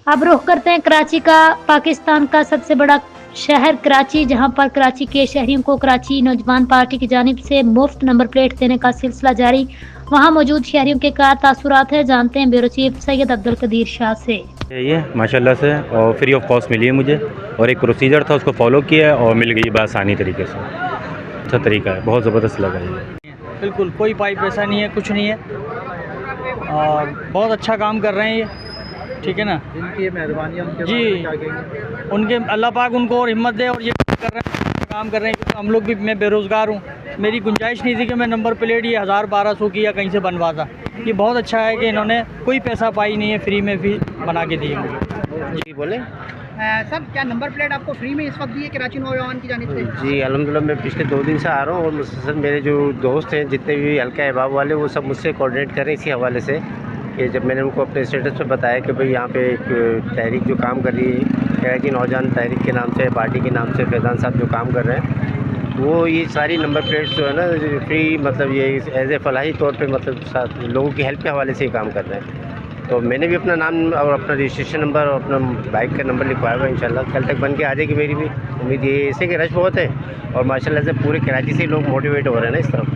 अब रुख करते हैं कराची का। पाकिस्तान का सबसे बड़ा शहर कराची, जहां पर कराची के शहरियों को कराची नौजवान पार्टी की जानिब से मुफ्त नंबर प्लेट देने का सिलसिला जारी। वहां मौजूद शहरियों के क्या तासुरात है, जानते हैं ब्यूरो चीफ सैयद अब्दुल कदीर शाह से। ये माशाल्लाह से और फ्री ऑफ कॉस्ट मिली है मुझे, और एक प्रोसीजर था उसको फॉलो किया है और मिल गई बआसानी तरीके से। अच्छा तरीका है, बहुत ज़बरदस्त लगा ये। बिल्कुल कोई पाइप ऐसा नहीं है, कुछ नहीं है, और बहुत अच्छा काम कर रहे हैं ये, ठीक है ना। इनकी मेहरबानी जी, उनके अल्लाह पाक उनको और हिम्मत दे, और ये कर रहे हैं, काम कर रहे हैं। हम लोग भी, मैं बेरोज़गार हूँ, मेरी गुंजाइश नहीं थी कि मैं नंबर प्लेट ये 1000-1200 की या कहीं से बनवाता। ये बहुत अच्छा है कि इन्होंने कोई पैसा पाई नहीं है, फ्री में भी बना के दिए मुझे। जी बोले। सर, क्या नंबर प्लेट आपको फ्री में इस वक्त दी है कराची नौजवान की जानिब से? जी अल्हम्दुलिल्लाह, मैं पिछले 2 दिन से आ रहा हूँ और मुसलसल मेरे जो दोस्त हैं जितने भी हल्का अहबाब वाले, वो सब मुझसे कोऑर्डिनेट कर रहे हैं इसी हवाले से कि जब मैंने उनको अपने स्टेटस पे बताया कि भाई यहाँ पे एक तहरीक जो काम कर रही है, कराची नौजवान तहरीक के नाम से, पार्टी के नाम से फैज़ान साहब जो काम कर रहे हैं, वो ये सारी नंबर प्लेट्स जो है ना फ्री, मतलब ये एज ए फलाही तौर पे, मतलब लोगों की हेल्प के हवाले से ही काम कर रहे हैं। तो मैंने भी अपना नाम और अपना रजिस्ट्रेशन नंबर और अपना बाइक का नंबर लिखवाया हुआ है। इंशाल्लाह कल तक बन के आ जाएगी मेरी भी उम्मीद। ये ऐसे कि रश बहुत है और माशाल्लाह से पूरे कराची से लोग मोटिवेट हो रहे हैं ना इस तरफ।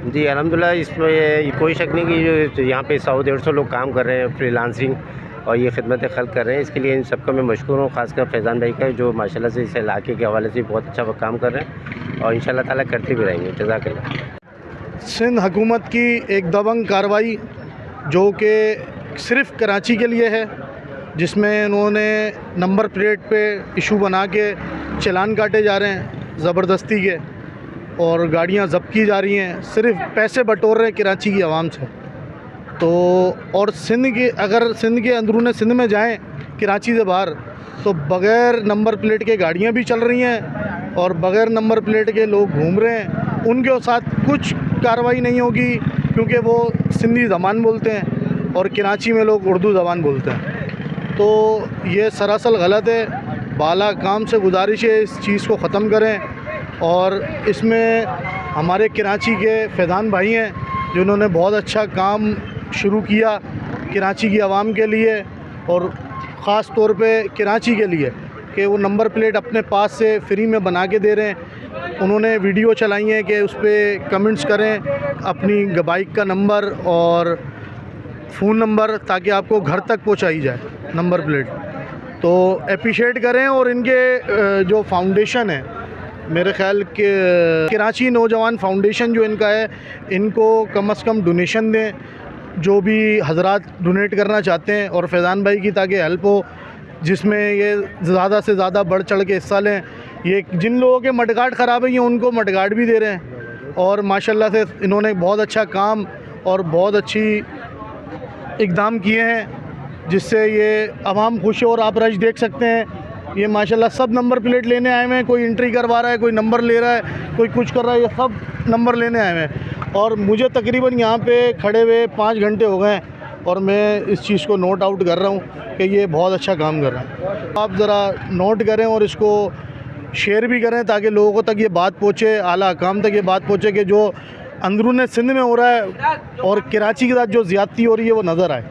जी अल्हम्दुलिल्लाह, इसमें कोई शक नहीं कि जो यहाँ पे 100-150 लोग काम कर रहे हैं फ्रीलांसिंग, और ये खिदमत खल्क कर रहे हैं। इसके लिए इन सबका मैं मशकूर हूँ, ख़ासकर फैज़ान भाई का, जो माशाल्लाह से इस इलाके के हवाले से बहुत अच्छा काम कर रहे हैं और इंशाल्लाह ताला करते भी रहेंगे। जज़ाकल्लाह। सिंध हुकूमत की एक दबंग कार्रवाई जो कि सिर्फ़ कराची के लिए है, जिसमें इन्होंने नंबर प्लेट पे इशू बना के चालान काटे जा रहे हैं ज़बरदस्ती के, और गाड़ियां ज़ब्त की जा रही हैं, सिर्फ़ पैसे बटोर रहे हैं कराची की आवाम से। तो और सिंध के, अगर सिंध के अंदरूनी सिंध में जाएं कराची से बाहर, तो बग़ैर नंबर प्लेट के गाड़ियां भी चल रही हैं और बग़ैर नंबर प्लेट के लोग घूम रहे हैं। उनके साथ कुछ कार्रवाई नहीं होगी क्योंकि वो सिंधी ज़बान बोलते हैं और कराची में लोग उर्दू ज़बान बोलते हैं। तो ये सरासर गलत है। बाला काम से गुजारिश है इस चीज़ को ख़त्म करें। और इसमें हमारे कराची के फैज़ान भाई हैं जिन्होंने बहुत अच्छा काम शुरू किया कराची की आवाम के लिए, और ख़ास तौर पे कराची के लिए, कि वो नंबर प्लेट अपने पास से फ्री में बना के दे रहे हैं। उन्होंने वीडियो चलाई है कि उस पर कमेंट्स करें अपनी बाइक का नंबर और फ़ोन नंबर, ताकि आपको घर तक पहुंचाई जाए नंबर प्लेट। तो अप्रिशिएट करें। और इनके जो फाउंडेशन है, मेरे ख़्याल के कराची नौजवान फाउंडेशन जो इनका है, इनको कम से कम डोनेशन दें, जो भी हजरात डोनेट करना चाहते हैं, और फैज़ान भाई की ताकि हेल्प हो, जिसमें ये ज़्यादा से ज़्यादा बढ़ चढ़ के हिस्सा लें। ये जिन लोगों के मडगार्ड ख़राब है, ये उनको मडगार्ड भी दे रहे हैं, और माशाल्लाह से इन्होंने बहुत अच्छा काम और बहुत अच्छी इक़दाम किए हैं, जिससे ये आवाम खुश है। और आप रश देख सकते हैं, ये माशाल्लाह सब नंबर प्लेट लेने आए हुए हैं। कोई एंट्री करवा रहा है, कोई नंबर ले रहा है, कोई कुछ कर रहा है, ये सब नंबर लेने आए हुए हैं। और मुझे तकरीबन यहाँ पे खड़े हुए 5 घंटे हो गए हैं, और मैं इस चीज़ को नोट आउट कर रहा हूँ कि ये बहुत अच्छा काम कर रहा है। आप ज़रा नोट करें और इसको शेयर भी करें, ताकि लोगों तक ये बात पहुँचे, आला हकाम तक ये बात पहुँचे कि जो अंदरूनी सिंध में हो रहा है और कराची के साथ जो ज़्यादती हो रही है वो नज़र आए।